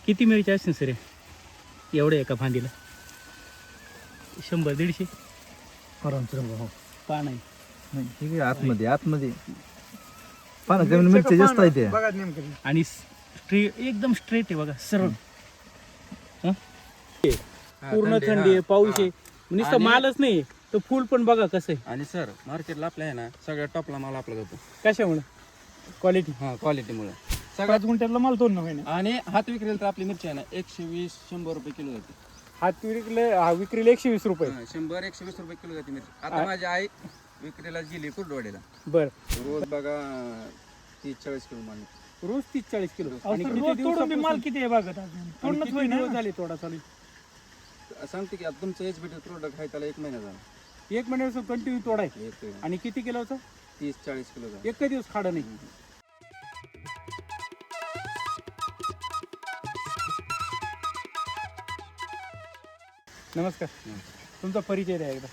किती मिरची असतील सर एवढे एका फांदीला? 100-150 हो. पान आहे. नाही ठीक आहे, आतमध्ये पानं कमी मिरची जास्त आहे ते. बघा नेमकं आणि एकदम स्ट्रेट आहे बघा, सरळ. पूर्ण थंडी आहे, पाऊस आहे, नुसतं मालच नाही तर फुल पण बघा कसं आहे. आणि सर मार्केटला आपल्या आहे ना सगळ्यात टॉपला माल आपला जातो. कशामुळे? क्वालिटी. क्वालिटीमुळे 5 गुंठ्यातला माल 2 महिने. आणि हात विक्रेल तर आपली मिरची आहे ना 120-100 रुपये किलो जाते. हात विक्रीला 120 रुपये. 100-120 रुपये किलो जाते मिरची. आता माझी आई विक्रीला गेली कुर्डवाडीला, बर. रोज बघा 30-40 किलो माल. रोज 30-40 किलो. आणि रोज तोडून बी माल किती आहे बघत अजून तोडणंच होईना. झाले तोडा चालू? सांगते की आता तुमचं एचबीटी प्रोडक्ट आहे त्याला 1 महिना झाला. 1 महिन्यापासून कंटिन्यू तोडाय. येतोय आणि किती किलोचं? 30-40 किलो झाला. एक दिवस खाडं नाही. नमस्कार, तुमचा परिचय द्या एकदा.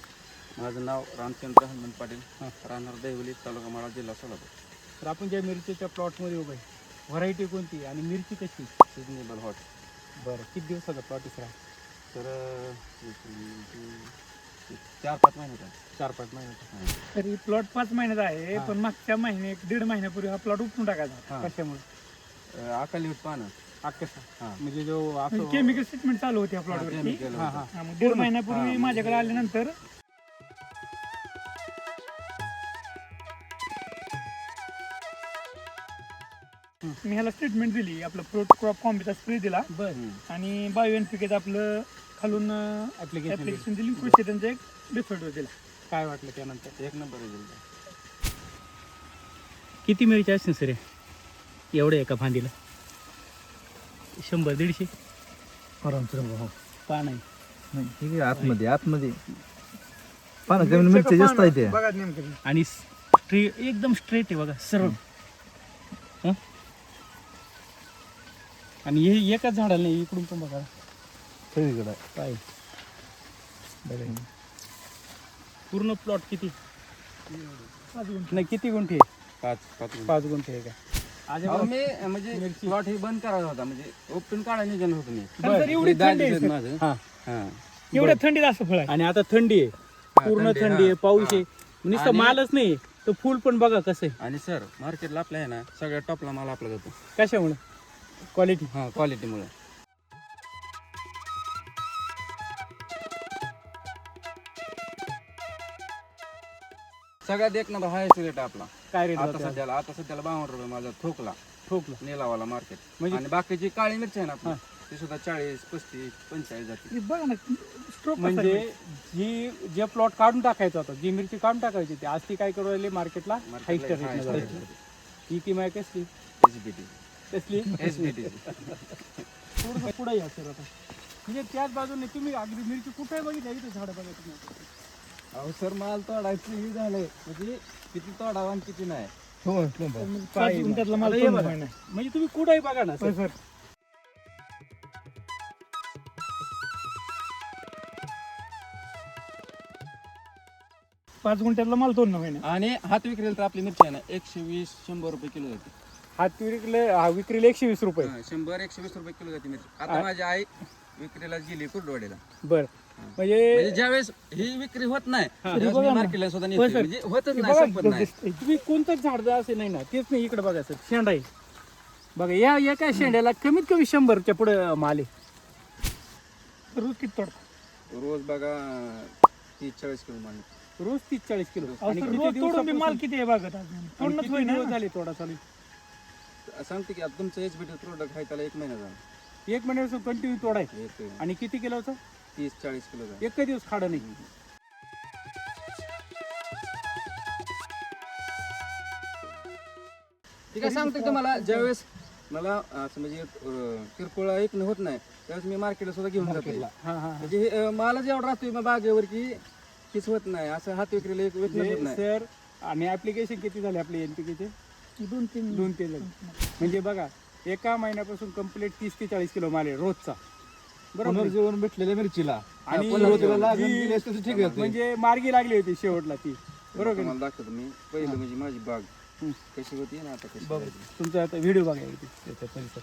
माझं नाव रामचंद्र हनुमंत पाटील, राहणार देवली, तालुका माळा, जिल्हा सोलापूर. तर आपण ज्या मिरचीच्या प्लॉटमध्ये उभं आहे, व्हरायटी कोणती आणि मिरची कशी? Seasonable hot. बरं, किती दिवसाचा प्लॉट आहे? तर 4-5 महिन्याचा. 4-5 महिन्याचा. तरी प्लॉट 5 महिन्याचा आहे, पण मागच्या महिने 1.5 महिन्यापूर्वी हा प्लॉट उपटून टाकायचा. कशामुळे? अकाली होत पानं. म्हणजे जो केमिकल ट्रीटमेंट चालू होती या प्लॉटवरती. केमिकल हा हा 1.5 महिन्यापूर्वी माझ्याकडे आल्यानंतर मी ह्याला ट्रीटमेंट दिली. आपलं फ्रूट क्रॉप कॉम्बीचा स्प्रे दिला आणि बायो एनपीकेचं आपलं खालून ऍप्लिकेशन दिली. कृषी त्यांचा एक रिझल्ट दिला. काय वाटलं त्यानंतर? 1 नंबर रिझल्ट. किती मिरची असतील सर एवढे एका फांदीला? 100-150 हो. पान आहे. नाही ठीक आहे, आतमध्ये पानं कमी मिरची जास्त आहे ते. बघा नेमकं आणि एकदम स्ट्रेट आहे बघा, सरळ. आणि हे एकाच झाडाला नाही, इकडून पण बघा सगळीकडे काय बघा. पूर्ण प्लॉट किती? 5 गुंठे. नाही, किती गुंठे? 5 गुंठे आहे का? आज मी म्हणजे प्लॉट हे बंद करायचा होता, म्हणजे उपटून काढायला निघालो होतो मी. तर एवढी थंडी आहे सर. माझं. हा. हा. एवढ्या थंडीत असं फळ आहे. आणि आता थंडी आहे, पूर्ण थंडी, थंडी आहे, हा. पाऊस आहे, नुसतं आणि- मालच नाही तर फुल पण बघा कसं आहे. आणि सर मार्केटला आपल्या आहे ना सगळ्यात टॉपला माल आपला जातो. कशामुळे? क्वालिटी. क्वालिटीमुळे. सगळ्यात 1 नंबर हायस्ट रेट आपला. काय रेट आता सध्याला 52 रुपये माझा ठोकला ठोकलं नेलावाला मार्केट. म्हणजे- आणि बाकीची काळी मिरची आहे ना आपली, ती सुद्धा 40-35-45 जाते. हे बघा ना स्ट्रोक म्हणजे जे प्लॉट काढून टाकायचा होता, जी मिरची काढून टाकायची ती, आज ती काय करू राहिली मार्केटला? Highest rate. ही किंमत कसली? SBT. कसली? SBT. थोडंसं पुढे या सर आता. म्हणजे त्याच बाजूने तुम्ही अगदी मिरची कुठे बघितली? इथे झाडं बघा तुम्ही. अहो सर माल तोडायचं हे झालंय, म्हणजे किती तोडावा आणि किती नाही. हो. 5 गुंठ्यातला माल आता हे 2 बघा. महिने. म्हणजे तुम्ही कुठेही बघा ना होय सर. सर. 5 गुंठ्यातला माल 2 महिने. आणि हात विक्रेल तर आपली मिरची आहे ना 120-100 रुपये किलो जाते. हात विक्रीला 120 रुपये. 100-120 रुपये किलो जाते मिरची. आता माझी आई विक्रीला गेली कुर्डवाडीला. बर. म्हणजे म्हणजे ज्यावेळेस ही विक्री होत नाही त्यावेळेस मी मार्केटला सुद्धा नेते. सर. म्हणजे होतच हे नाही, बघा संपत नाही. तुम्ही कोणतंच झाड जर असे नाही ना, तेच नाही. इकडे बघा सर, शेंडा आहे बघा. या एका शेंड्याला कमीत कमी 100च्या पुढे माल आहे. रोज किती तोड? रोज बघा 30-40 किलो माल. रोज 30-40 किलो. आणि किती रोज तोडून बी माल दिवसापासून- किती आहे बघत अजून आणि तोडणंच किती होईना. दिवस झाले तोडा चालू? सांगते की आता तुमचं एचबीटी प्रोडक्ट आहे त्याला 1 महिना झाला. 1 महिन्यापासून कंटिन्यू तोडाय. येतोय आणि किती किलोचं? 30-40 किलो झाला. एक दिवस खाडं नाही. ठीक आहे, सांगतो तुम्हाला ज्यावेळेस मला असं म्हणजे किरकोळ एक होत नाही त्यावेळेस मी मार्केटला सुद्धा घेऊन जातो. हा हा. म्हणजे मालच एवढा राहतोय मग बागेवर की किस होत नाही, असं हात विक्रीला एक वेतन होत नाही. सर, आणि ऍप्लिकेशन किती झाले आपले एनपीकेचे? 2-3 झाले. म्हणजे बघा, एका महिन्यापासून कंप्लीट 30 ते 40 किलो माल आहे रोजचा. बरोबर. पुनर्जीवन भेटलेल्या मिरचीला आणि सुरुवातीला लागण जी- दिली असती तर ठीक होती. म्हणजे मार्गी लागली होती शेवटला ती. बरोबर आहे ना? मला दाखवतो मी पहिलं म्हणजे माझी बाग कशी होती ना आता कशी बघ, झाली. तुमचा आता व्हिडिओ बघा इथे, त्याचा परिसर.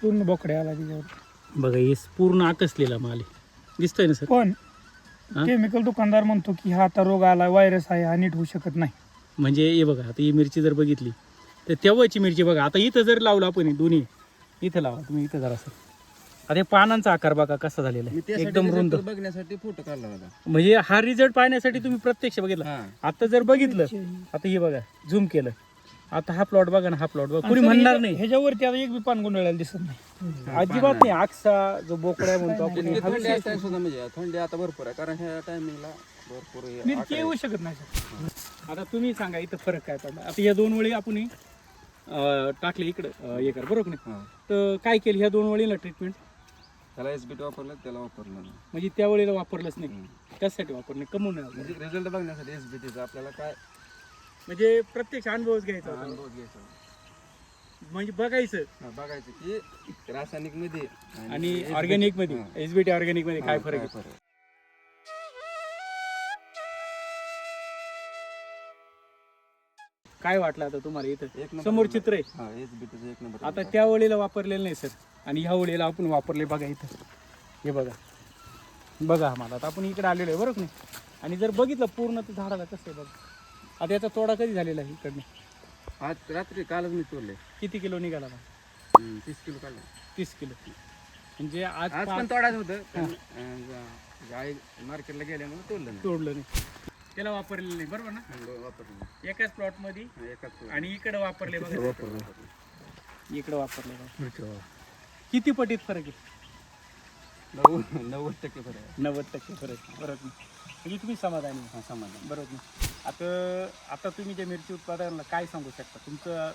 पूर्ण बोकडे आला त्याच्यावर. बघा हे पूर्ण आकसलेला माल आहे दिसतोय ना सर. पण हा? केमिकल दुकानदार म्हणतो की हा आता रोग आला, व्हायरस आहे, हा नीट होऊ शकत नाही. म्हणजे हे बघा आता ही मिरची जर बघितली तर तेव्हाची मिरची बघा. आता इथं जर लावलं आपण हे दोन्ही इथं लावा तुम्ही, इथं जरा सर. आता हे पानांचा आकार बघा कसा झालेला मी आहे, त्यासाठी एकदम रुंद. result बघण्यासाठी फोटो काढला होता. म्हणजे हा रिझल्ट पाहण्यासाठी तुम्ही प्रत्यक्ष बघितला. हा. आता जर बघितलं, आता हे बघा झूम केलं, आता हा प्लॉट बघा ना, हा प्लॉट बघा, आणि कुणी सर, म्हणणार नाही ह्याच्यावरती आता एक बी पान गोंधळायला दिसत नाही. अजिबात नाही. आक्सा जो बोकड्या म्हणतो आपण, इतकी हा थंडी विषय असताना सुद्धा म्हणजे थंडी आता भरपूर आहे, कारण ह्या टायमिंगला भरपूर हे मिरची आकडे येऊ शकत नाही सर. आता तुम्ही सांगा इथं फरक काय पडला. आता या 2 वेळी आपण टाकले इकडं एकर बरोबर नाही. हा. तर काय केलं ह्या 2 वेळीला ट्रीटमेंट? त्याला एसबीटी वापरलं, त्याला वापरलं नाही. म्हणजे त्या वेळेला वापरलंच नाही. त्यासाठी वापरणे कमवून नाही वापरलं. म्हणजे रिझल्ट बघण्यासाठी एसबीटीचा आपल्याला काय म्हणजे प्रत्यक्ष अनुभवच घ्यायचा होता. अनुभव घ्यायचा, म्हणजे बघायचं बघायचं की रासायनिक मध्ये आणि ऑर्गॅनिक मध्ये, एसबीटी ऑर्गॅनिक मध्ये काय फरक आहे. फरक. काय वाटलं आता तुम्हाला इथं एक नंबर समोर चित्र आहे. हा, एसबीटीचं एक नंबर. आता त्या वेळेला वापरलेलं नाही सर, आणि ह्या वेळेला आपण वापरले. बघा इथं हे बघा, बघा आम्हाला आता आपण इकडे आलेलो आहे बरोबर नाही. आणि जर बघितलं पूर्ण तर झाडाला कसं आहे बघा. आता याचा तोडा कधी झालेला आहे इकडनं? आज रात्री कालच मी तोडले. किती किलो निघाला बा? 30 किलो काढले. 30 किलो. म्हणजे आज आज पण तोडायचं होतं, पण गाई मार्केटला गेल्यामुळे तोडलं नाही. तोडलं नाही. त्याला वापरलेलं नाही बरोबर ना. वापरलं एकाच प्लॉट मध्ये एकाच आणि इकडे वापरले बघा, इकडे वापरले बघा. किती पटीत फरक आहे? 90% फरक आहे. 90% फरक आहे. बरोबर नाही. म्हणजे तुम्ही समाधानी आहे. हा, समाधान. बरोबर नाही. आता तुम्ही जे मिरची उत्पादनाला काय सांगू शकता, तुमचं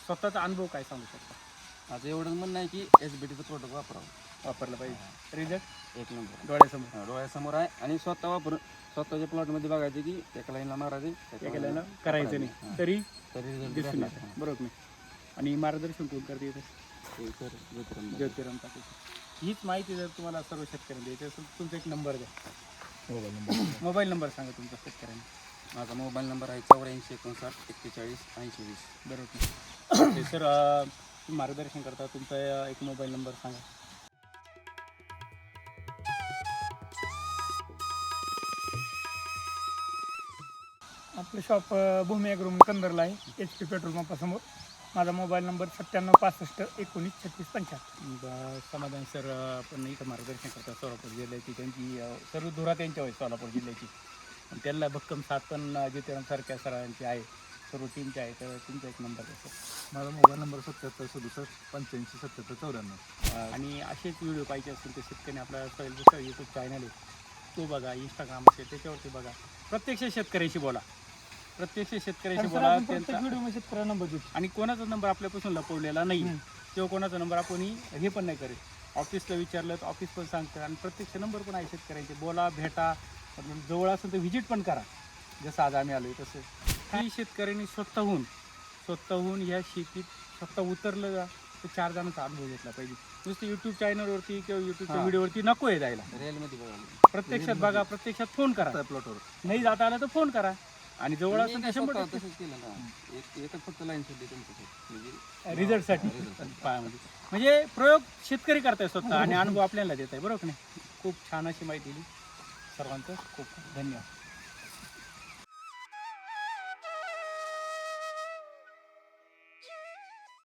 स्वतःचा अनुभव काय सांगू शकता? आता एवढं म्हणणं आहे की एसबीटीचं प्रोडक्ट वापरावं, वापरलं पाहिजे. रिझल्ट एक नंबर डोळ्यासमोर डोळ्यासमोर आहे. आणि स्वतः वापरून स्वतःच्या प्लॉटमध्ये बघायचं की एका लाईनला मारायचे, एका लाईनला करायचं नाही तरी तरी result दिसून भेटणार. येतं. बरोबर नाही. आणि मार्गदर्शन कोण करते इथं? ते सर ज्योतिराम. ज्योतिराम पाटील. हीच माहिती जर तुम्हाला सर्व शेतकऱ्यांना द्यायची असेल तर तुमचा एक नंबर द्या. मोबाईल नंबर सांगा तुमचा शेतकऱ्यांना. माझा मोबाईल नंबर आहे 84 59 41 80 20. बरोबर. ते सर तुम्ही मार्गदर्शन करता, तुमचा एक मोबाईल नंबर सांगा. आपलं शॉप भूमी ॲग्रो म्हणून कंदरला आहे, HP पेट्रोल पंपासमोर. माझा मोबाईल नंबर 97 65 19 36 75. समाधान सर आपण इथं मार्गदर्शन करतात सोलापूर जिल्ह्याची. त्यांची सर्व धुरा त्यांच्या आहे सोलापूर जिल्ह्याची. आणि त्यांना भक्कम साथ पण ज्योतिराम सारख्या सरांची आहे, सर्व टीमची आहे. तर तुमचा एक नंबर आहे सर. माझा मोबाईल नंबर 77 67 85 77 94. आणि असेच व्हिडिओ पाहिजे असतील तर शेतकरी आपला दुसरा यूट्यूब चॅनल आहे तो बघा, इंस्टाग्राम असेल त्याच्यावरती बघा. प्रत्यक्ष शेतकऱ्याशी बोला, प्रत्यक्ष शेतकऱ्याशी बोला. त्यांचा व्हिडिओ शेतकऱ्यांना बघू. आणि कोणाचा नंबर आपल्यापासून लपवलेला नाही किंवा कोणाचा नंबर आपण हे पण नाही करेल. ऑफिसला विचारलं तर ऑफिस पण सांगतं. आणि प्रत्यक्ष नंबर पण आहे शेतकऱ्यांचे. बोला, भेटा, जवळ असेल तर व्हिजिट पण करा. जसं आज आम्ही आलोय तसं काही शेतकऱ्यांनी स्वतःहून ह्या शेतीत स्वतः उतरलं जा तर 4 जणांचा अनुभव घेतला पाहिजे. नुसतं यूट्यूब चॅनलवरती किंवा यूट्यूबच्या व्हिडिओवरती नको आहे जायला. रिअलमध्ये बघा, प्रत्यक्षात बघा, प्रत्यक्षात फोन करा. प्लॉटवर नाही जाता आलं तर फोन करा. आणि जवळ असेल तर 100% तसंच केलं ना. एकच फक्त लाईन सुद्धा तुमचं म्हणजे रिझल्टसाठी म्हणजे प्रयोग शेतकरी करताय स्वतः आणि अनुभव आपल्याला देत आहे. बरोबर की नाही? खूप छान अशी माहिती दिली. सर्वांचं खूप खूप धन्यवाद.